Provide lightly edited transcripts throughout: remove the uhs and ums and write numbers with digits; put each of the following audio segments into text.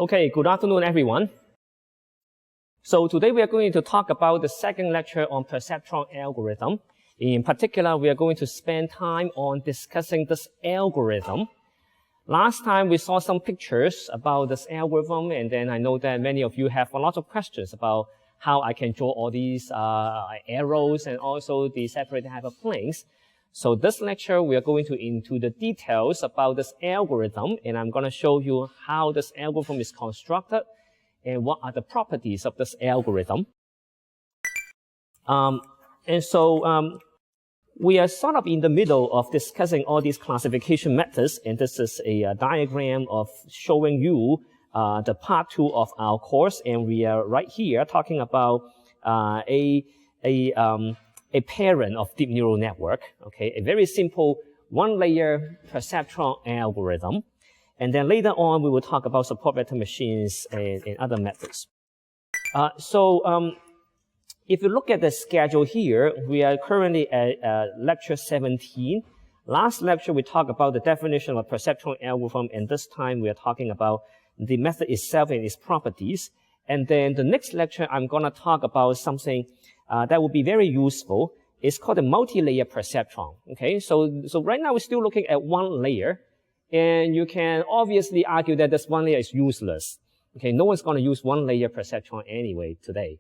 Okay, good afternoon, everyone. So today we are going to talk about the second lecture on perceptron algorithm. In particular, we are going to spend time on discussing this algorithm. Last time we saw some pictures about this algorithm, and then I know that many of you have a lot of questions about how I can draw all these arrows and also the separated hyperplanes. So this lecture, we are going into the details about this algorithm, and I'm going to show you how this algorithm is constructed and what are the properties of this algorithm. We are sort of in the middle of discussing all these classification methods, and this is a diagram of showing you the part 2 of our course, and we are right here talking about a parent of deep neural network, okay, a very simple one-layer perceptron algorithm. And then later on, we will talk about support vector machines and other methods. If you look at the schedule here, we are currently at lecture 17. Last lecture, we talked about the definition of a perceptron algorithm, and this time we are talking about the method itself and its properties. And then the next lecture, I'm going to talk about something that will be very useful. It's called a multi-layer perceptron. Okay, so right now we're still looking at one layer, and you can obviously argue that this one layer is useless. Okay, no one's going to use one-layer perceptron anyway today.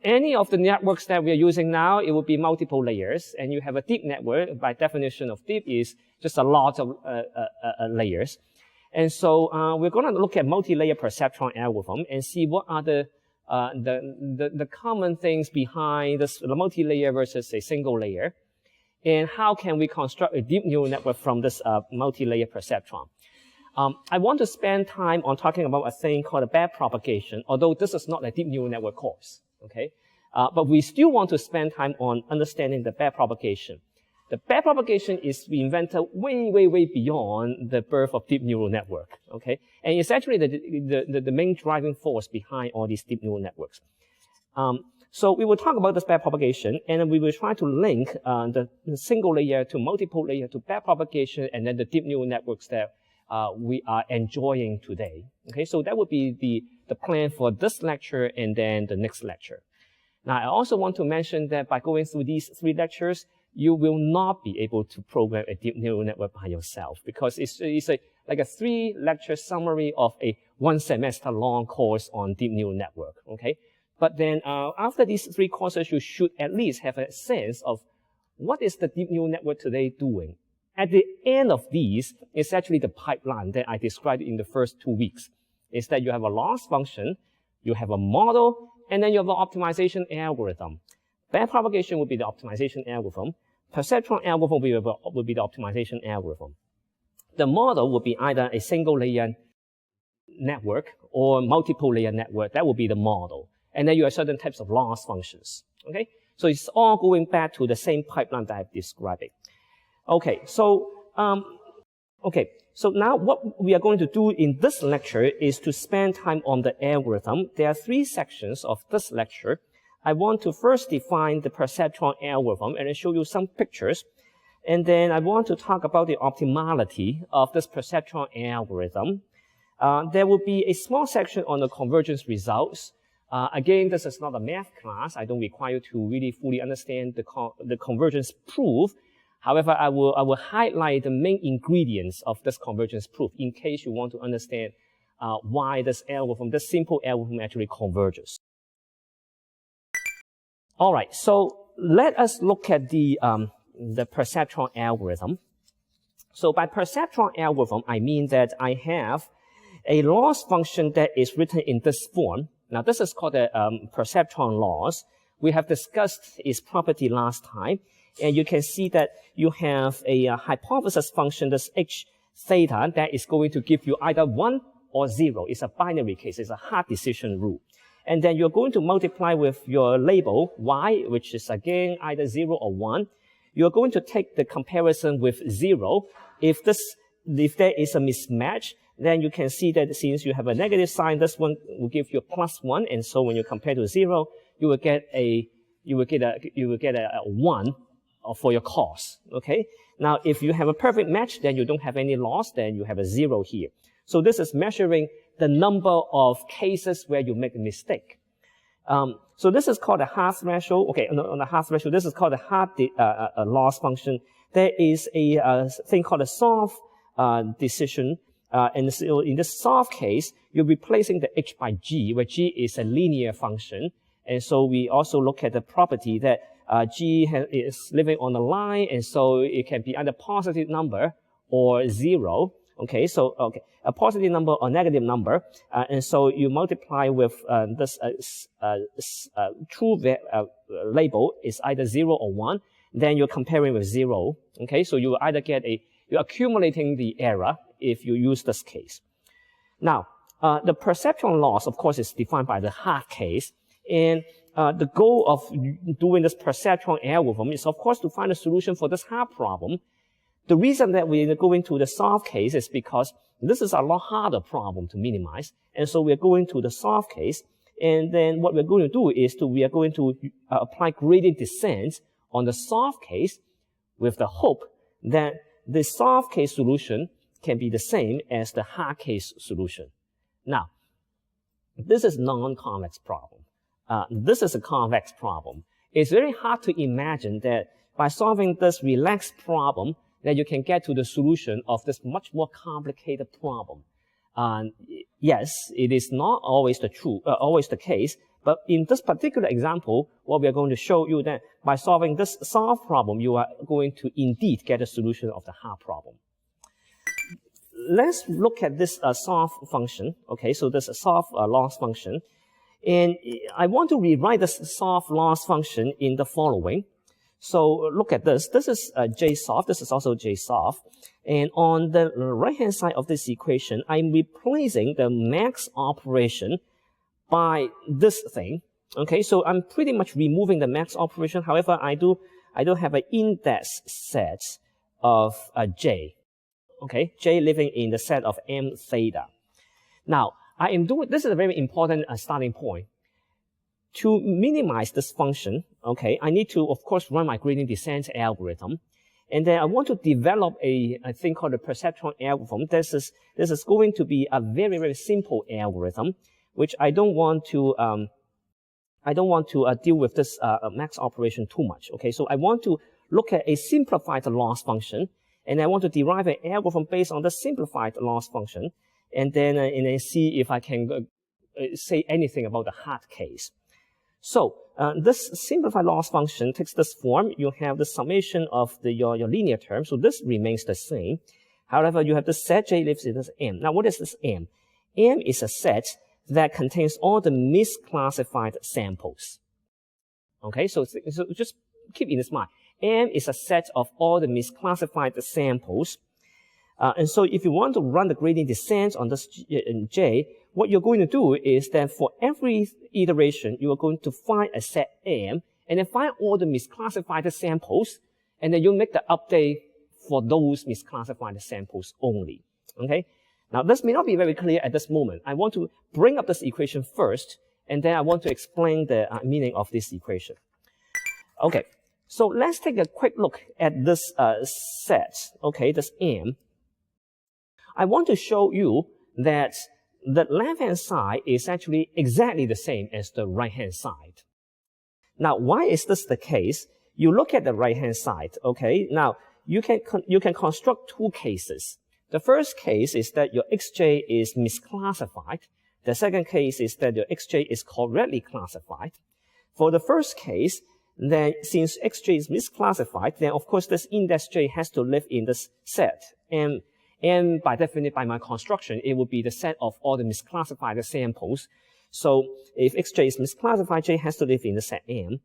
Any of the networks that we are using now, it will be multiple layers, and you have a deep network. By definition of deep is just a lot of layers. And so we're going to look at multi-layer perceptron algorithm and see what are the common things behind this multi-layer versus a single layer, and how can we construct a deep neural network from this multi-layer perceptron. I want to spend time on talking about a thing called a backpropagation, although this is not a deep neural network course, okay? But we still want to spend time on understanding the backpropagation. The backpropagation is invented way, way, way beyond the birth of deep neural network, okay? And it's actually the main driving force behind all these deep neural networks. So we will talk about this backpropagation, and then we will try to link the single layer to multiple layer to backpropagation, and then the deep neural networks that we are enjoying today. Okay, so that would be the plan for this lecture and then the next lecture. Now, I also want to mention that by going through these 3 lectures, you will not be able to program a deep neural network by yourself, because it's like a 3-lecture summary of a 1 semester long course on deep neural network. Okay, but then after these 3 courses, you should at least have a sense of what is the deep neural network today doing. At the end of these, it's actually the pipeline that I described in the first 2 weeks. Is that you have a loss function, you have a model, and then you have an optimization algorithm. Backpropagation will be the optimization algorithm. Perceptron algorithm will be the optimization algorithm. The model will be either a single layer network or multiple layer network. That will be the model. And then you have certain types of loss functions. Okay? So it's all going back to the same pipeline that I've described. Okay, so now what we are going to do in this lecture is to spend time on the algorithm. There are 3 sections of this lecture. I want to first define the perceptron algorithm and then show you some pictures. And then I want to talk about the optimality of this perceptron algorithm. There will be a small section on the convergence results. Again, this is not a math class. I don't require you to really fully understand the convergence proof. However, I will highlight the main ingredients of this convergence proof in case you want to understand why this simple algorithm actually converges. All right, so let us look at the perceptron algorithm. So by perceptron algorithm, I mean that I have a loss function that is written in this form. Now, this is called a perceptron loss. We have discussed its property last time. And you can see that you have a hypothesis function, this h theta, that is going to give you either 1 or 0. It's a binary case. It's a hard decision rule. And then you're going to multiply with your label y, which is again either 0 or 1. You're going to take the comparison with 0. If there is a mismatch, then you can see that since you have a negative sign, this one will give you a +1. And so when you compare to 0, you will get a 1 for your cost, okay? Now, if you have a perfect match, then you don't have any loss, then you have a 0 here. So this is measuring the number of cases where you make a mistake. So this is called a hard threshold. Okay, on the hard threshold, this is called a hard loss function. There is a thing called a soft decision. And so in this soft case, you're replacing the h by g, where g is a linear function. And so we also look at the property that g is living on a line, and so it can be either positive number or 0. Okay, so a positive number or negative number, and so you multiply with this true label is either 0 or 1. Then you're comparing with 0. Okay, so you either get you're accumulating the error if you use this case. Now, the perceptron loss, of course, is defined by the hard case, and the goal of doing this perceptron algorithm is, of course, to find a solution for this hard problem. The reason that we're going to the soft case is because this is a lot harder problem to minimize, and so we're going to the soft case, and then what we're going to do is we are going to apply gradient descent on the soft case with the hope that the soft case solution can be the same as the hard case solution. Now, this is non-convex problem. This is a convex problem. It's very hard to imagine that by solving this relaxed problem, that you can get to the solution of this much more complicated problem. Yes, it is not always the case, but in this particular example, what we are going to show you that by solving this soft problem, you are going to indeed get a solution of the hard problem. Let's look at this soft function. Okay, so this soft loss function, and I want to rewrite this soft loss function in the following. So look at this. This is JSoft. This is also JSoft. And on the right-hand side of this equation, I'm replacing the max operation by this thing. Okay, so I'm pretty much removing the max operation. However, I do have an index set of J. Okay, J living in the set of M theta. Now, this is a very important starting point. To minimize this function, okay, I need to, of course, run my gradient descent algorithm. And then I want to develop a thing called a perceptron algorithm. This is going to be a very, very simple algorithm, which I don't want to deal with this max operation too much. Okay, so I want to look at a simplified loss function, and I want to derive an algorithm based on the simplified loss function, and then see if I can say anything about the hard case. So this simplified loss function takes this form. You have the summation of your linear term, so this remains the same. However, you have the set J lives in this M. Now, what is this M? M is a set that contains all the misclassified samples. Okay, so just keep in this mind. M is a set of all the misclassified samples. And so if you want to run the gradient descent on this J, what you're going to do is that for every iteration, you are going to find a set M, and then find all the misclassified samples, and then you make the update for those misclassified samples only. Okay? Now, this may not be very clear at this moment. I want to bring up this equation first, and then I want to explain the meaning of this equation. Okay, so let's take a quick look at this set, okay, this M. I want to show you that the left-hand side is actually exactly the same as the right-hand side. Now, why is this the case? You look at the right-hand side, okay? Now, you can construct two cases. The first case is that your xj is misclassified. The second case is that your xj is correctly classified. For the first case, then since xj is misclassified, then of course this index j has to live in this set. And by definition, by my construction, it would be the set of all the misclassified samples. So if xj is misclassified, j has to live in the set M.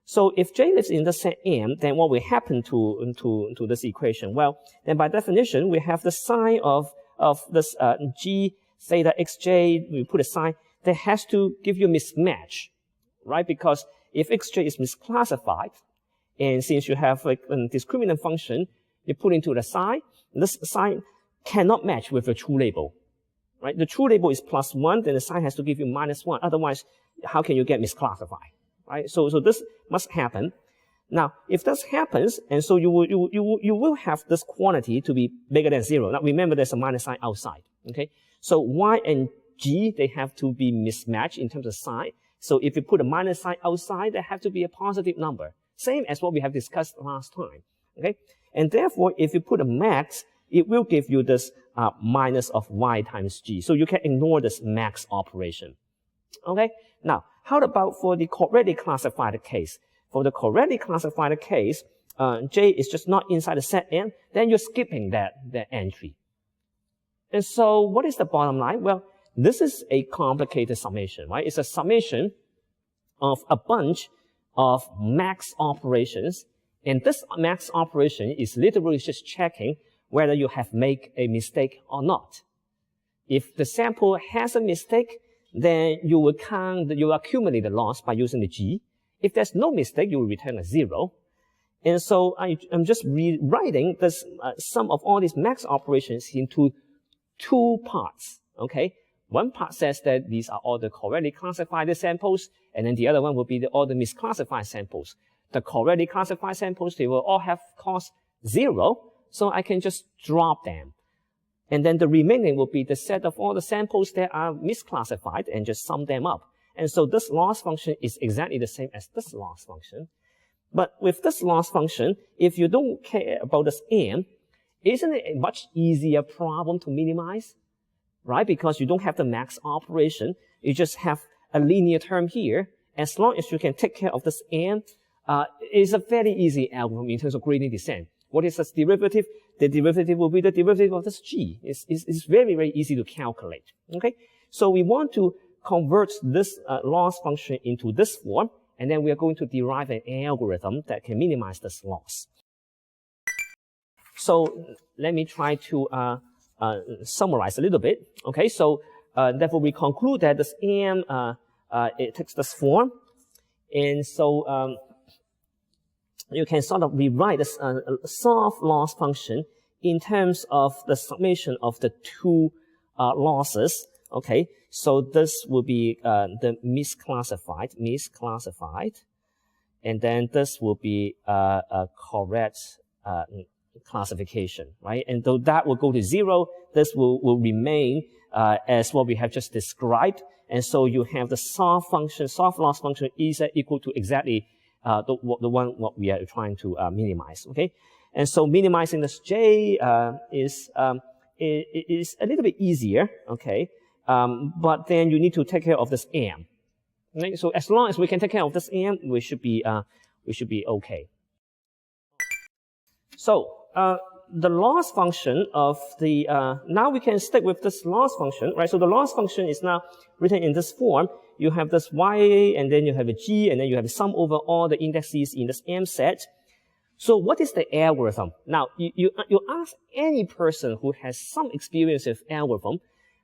So if j lives in the set M, then what will happen to this equation? Well, then by definition, we have the sign of this g theta xj, we put a sign, that has to give you a mismatch, right? Because if xj is misclassified, and since you have a discriminant function, you put into the sign, this sign cannot match with the true label, right? The true label is +1, then the sign has to give you -1. Otherwise, how can you get misclassified, right? So this must happen. Now, if this happens, and so you will have this quantity to be bigger than 0. Now, remember there's a minus sign outside, okay? So y and G, they have to be mismatched in terms of sign. So if you put a minus sign outside, they have to be a positive number. Same as what we have discussed last time. Okay? And therefore, if you put a max, it will give you this minus of y times g. So you can ignore this max operation. Okay? Now, how about for the correctly classified case? For the correctly classified case, j is just not inside the set M, then you're skipping that entry. And so what is the bottom line? Well, this is a complicated summation, right? It's a summation of a bunch of max operations. And this max operation is literally just checking whether you have made a mistake or not. If the sample has a mistake, then you will accumulate the loss by using the G. If there's no mistake, you will return a 0. And so I'm just rewriting this sum of all these max operations into two parts, okay? One part says that these are all the correctly classified samples, and then the other one will be all the misclassified samples. The correctly classified samples, they will all have cost 0, so I can just drop them. And then the remaining will be the set of all the samples that are misclassified and just sum them up. And so this loss function is exactly the same as this loss function. But with this loss function, if you don't care about this M, isn't it a much easier problem to minimize? Right? Because you don't have the max operation. You just have a linear term here. As long as you can take care of this M, it's a very easy algorithm in terms of gradient descent. What is this derivative? The derivative will be the derivative of this G. It's very, very easy to calculate. Okay? So we want to convert this loss function into this form, and then we are going to derive an algorithm that can minimize this loss. So let me try to summarize a little bit. Okay, so therefore we conclude that this M it takes this form, and so you can sort of rewrite this soft loss function in terms of the summation of the two losses. Okay, so this will be the misclassified, and then this will be a correct classification, right? And though that will go to 0, this will remain as what we have just described. And so you have the soft loss function is equal to exactly the one what we are trying to minimize, okay? And so minimizing this J is a little bit easier, okay? But then you need to take care of this M. Right? So as long as we can take care of this M, we should be okay. So the loss function of the now we can stick with this loss function, right? So the loss function is now written in this form. You have this Y, and then you have a G, and then you have a sum over all the indexes in this M set. So what is the algorithm? Now you ask any person who has some experience with algorithm,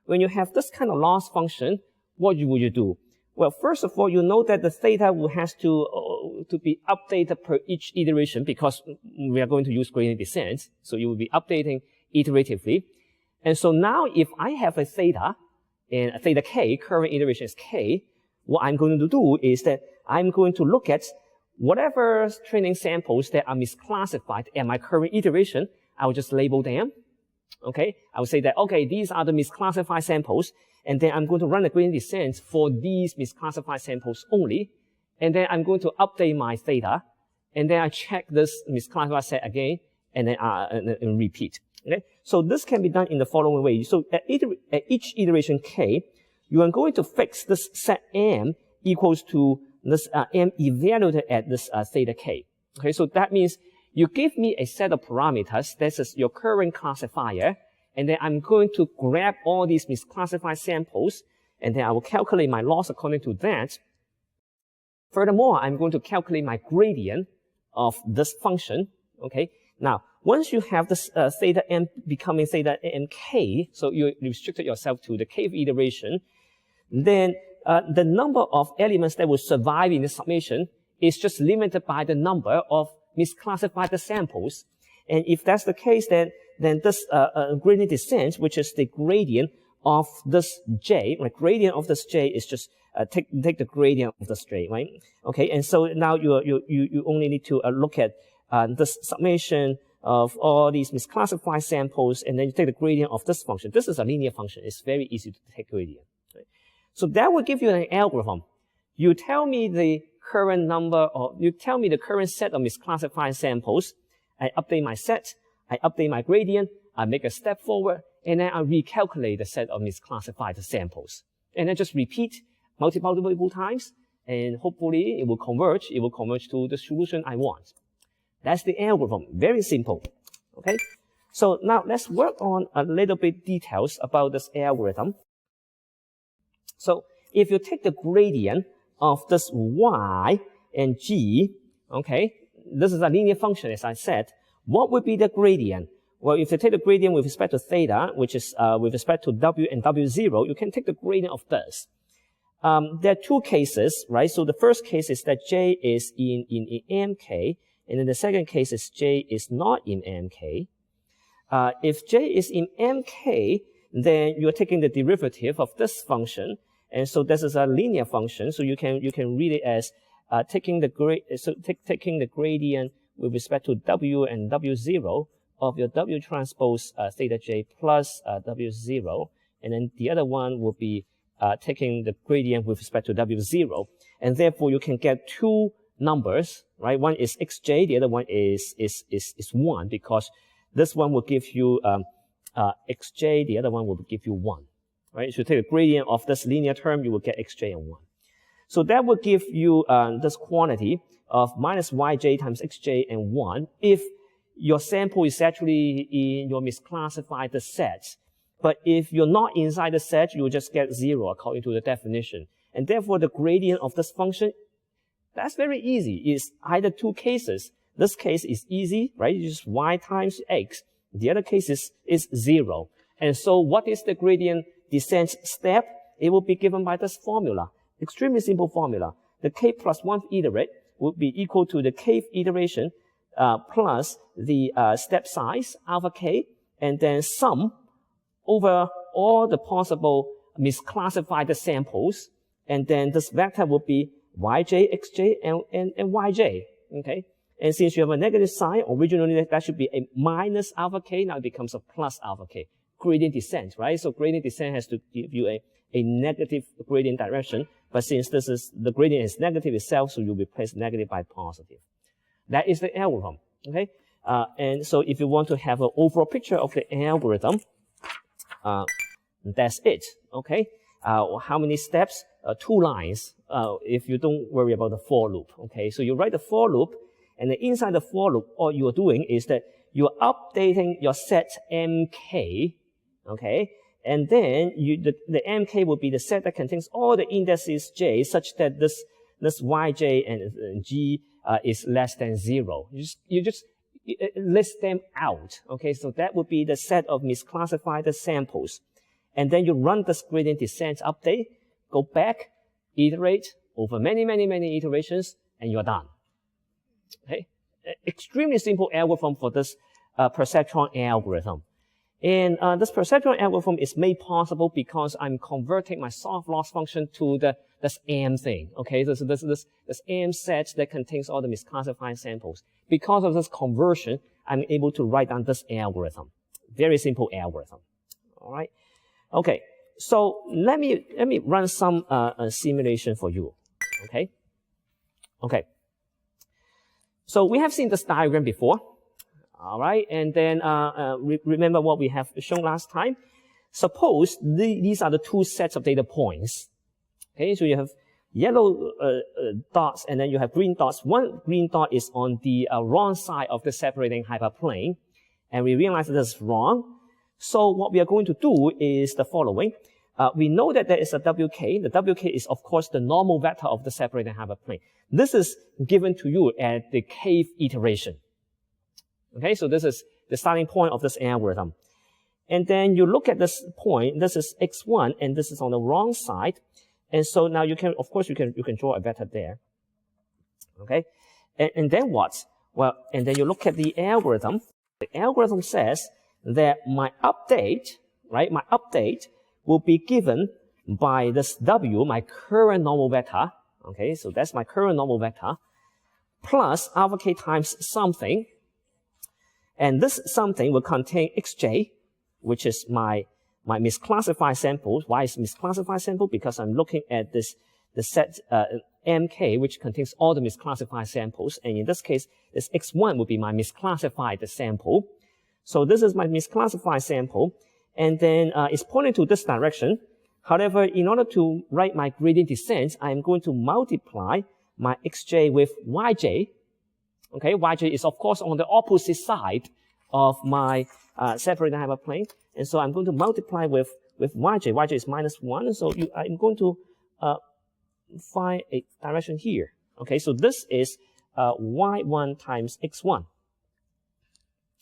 when you have this kind of loss function, what would you do? Well, first of all, you know that the theta will has to be updated per each iteration because we are going to use gradient descent. So you will be updating iteratively. And so now if I have a theta, and a theta k, current iteration is k, what I'm going to do is that I'm going to look at whatever training samples that are misclassified at my current iteration, I will just label them. Okay, I will say that, okay, these are the misclassified samples, and then I'm going to run a gradient descent for these misclassified samples only, and then I'm going to update my theta, and then I check this misclassified set again, and then and repeat. Okay, so this can be done in the following way. So at each iteration k, you are going to fix this set M equals to this M evaluated at this theta k. Okay, so that means you give me a set of parameters, this is your current classifier, and then I'm going to grab all these misclassified samples, and then I will calculate my loss according to that. Furthermore, I'm going to calculate my gradient of this function, okay? Now, once you have this theta m becoming theta mk, so you restricted yourself to the kth iteration, then the number of elements that will survive in the summation is just limited by the number of misclassified samples. And if that's the case, then this gradient descent, which is the gradient of this J, like gradient of this J is just take the gradient of this J, right? Okay, and so now you only need to look at this summation of all these misclassified samples, and then you take the gradient of this function. This is a linear function. It's very easy to take gradient. So that will give you an algorithm. You tell me the current number, or you tell me the current set of misclassified samples. I update my set, I update my gradient, I make a step forward, and then I recalculate the set of misclassified samples. And then just repeat multiple times, and hopefully it will converge to the solution I want. That's the algorithm, very simple, okay? So now let's work on a little bit details about this algorithm. So if you take the gradient of this y and g, okay, this is a linear function, as I said. What would be the gradient? Well, if you take the gradient with respect to theta, which is with respect to w and w0, you can take the gradient of this. There are two cases, right? So the first case is that j is in mk, and then the second case is j is not in mk. If j is in mk, then you're taking the derivative of this function, and so this is a linear function. So you can read it as taking the gradient with respect to w and w0 of your w transpose theta j plus w0, and then the other one will be taking the gradient with respect to w0, and therefore you can get two numbers, right? One is xj, the other one is 1, because this one will give you xj, the other one will give you 1, right? So you take the gradient of this linear term, you will get xj and 1. So that will give you this quantity of minus yj times xj and 1 if your sample is actually in your misclassified set. But if you're not inside the set, you will just get 0 according to the definition. And therefore, the gradient of this function, that's very easy. It's either two cases. This case is easy, right? It's just y times x. The other case is 0. And so what is the gradient descent step? It will be given by this formula. Extremely simple formula. The k plus 1th iterate would be equal to the kth iteration plus the step size, alpha k, and then sum over all the possible misclassified samples, and then this vector will be yj, xj, and yj, okay? And since you have a negative sign, originally that should be a minus alpha k, now it becomes a plus alpha k. Gradient descent, right? So gradient descent has to give you a negative gradient direction, but since the gradient is negative itself, so you replace negative by positive. That is the algorithm, okay? And so if you want to have an overall picture of the algorithm, that's it, okay? How many steps? 2 lines, if you don't worry about the for loop, okay? So you write the for loop, and then inside the for loop, all you're doing is that you're updating your set mk, okay? And then the mk will be the set that contains all the indices j, such that this yj and g is less than 0. You just list them out, okay? So that would be the set of misclassified samples. And then you run this gradient descent update, go back, iterate over many iterations, and you're done. Okay? Extremely simple algorithm for this perceptron algorithm. And this perceptron algorithm is made possible because I'm converting my soft loss function to this M thing. Okay, so this M set that contains all the misclassified samples. Because of this conversion, I'm able to write down this algorithm. Very simple algorithm. All right. Okay. So let me run some simulation for you. Okay. Okay. So we have seen this diagram before. All right, and then remember what we have shown last time. Suppose these are the two sets of data points. Okay, so you have yellow dots and then you have green dots. One green dot is on the wrong side of the separating hyperplane, and we realize that this is wrong. So what we are going to do is the following. We know that there is a WK. The WK is, of course, the normal vector of the separating hyperplane. This is given to you at the kth iteration. Okay, so this is the starting point of this algorithm. And then you look at this point, this is x1, and this is on the wrong side. And so now you can, of course, you can draw a vector there. Okay, and then what? Well, and then you look at the algorithm. The algorithm says that my update, right, my update will be given by this W, my current normal vector. Okay, so that's my current normal vector, plus alpha k times something. And this something will contain xj, which is my my misclassified samples. Why is misclassified sample? Because I'm looking at the set MK, which contains all the misclassified samples. And in this case, this X1 would be my misclassified sample. So this is my misclassified sample. And then it's pointing to this direction. However, in order to write my gradient descent, I'm going to multiply my xj with yj. Okay, yj is of course on the opposite side of my separating hyperplane. And so I'm going to multiply with yj. Yj is -1. So I'm going to find a direction here. Okay, so this is y1 times x1.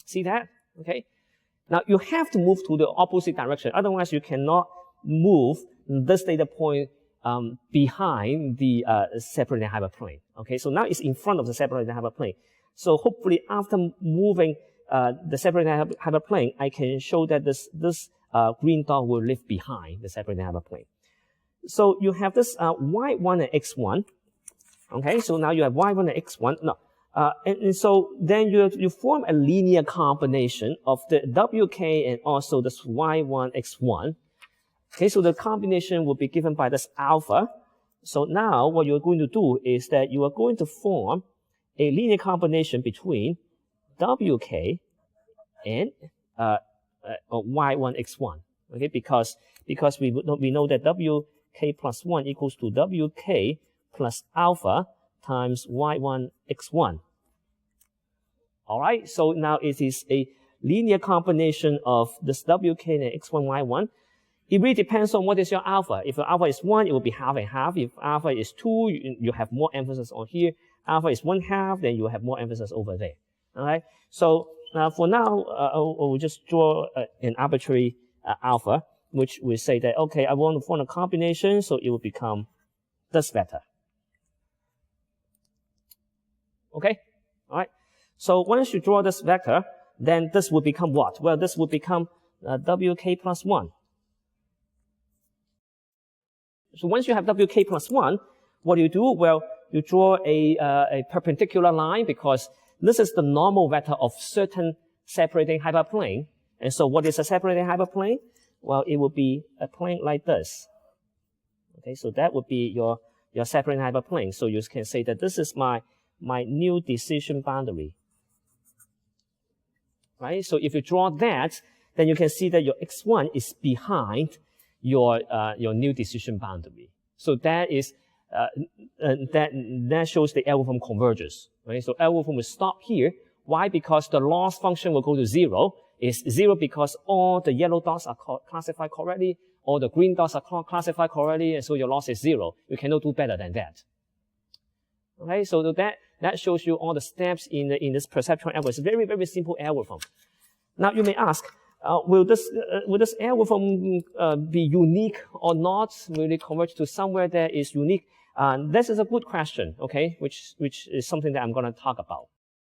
See that? Okay. Now you have to move to the opposite direction. Otherwise, you cannot move this data point behind the separating hyperplane. Okay, so now it's in front of the separating hyperplane. So hopefully, after moving the separating hyperplane, I can show that this green dot will live behind the separating hyperplane. So you have this y1 and x1. Okay, so now you have y1 and x1. No, and so then you form a linear combination of the wk and also this y1 x1. Okay, so the combination will be given by this alpha. So now what you're going to do is that you are going to form a linear combination between wk and y1 x1. Okay, because we know that wk plus 1 equals to wk plus alpha times y1 x1. All right, so now it is a linear combination of this wk and x1 y1. It really depends on what is your alpha. If your alpha is 1, it will be half and half. If alpha is 2, you have more emphasis on here. Alpha is 1/2, then you have more emphasis over there. All right. So for now, we'll just draw an arbitrary alpha, which will say that, okay, I want to form a combination, so it will become this vector. Okay. All right. So once you draw this vector, then this will become what? Well, this will become wk plus 1. So once you have wk plus 1, what do you do? Well, you draw a perpendicular line because this is the normal vector of certain separating hyperplane. And so what is a separating hyperplane? Well, it will be a plane like this. Okay, so that would be your separating hyperplane. So you can say that this is my new decision boundary. Right? So if you draw that, then you can see that your x1 is behind your new decision boundary. So that is that shows the algorithm converges. Right? So algorithm will stop here. Why? Because the loss function will go to 0. It's 0 because all the yellow dots are classified correctly, all the green dots are classified correctly, and so your loss is 0. You cannot do better than that. Okay, so that shows you all the steps in this perceptron algorithm. It's a very, very simple algorithm. Now you may ask, will this algorithm be unique or not? Will it converge to somewhere that is unique? This is a good question, okay, which is something that I'm going to talk about.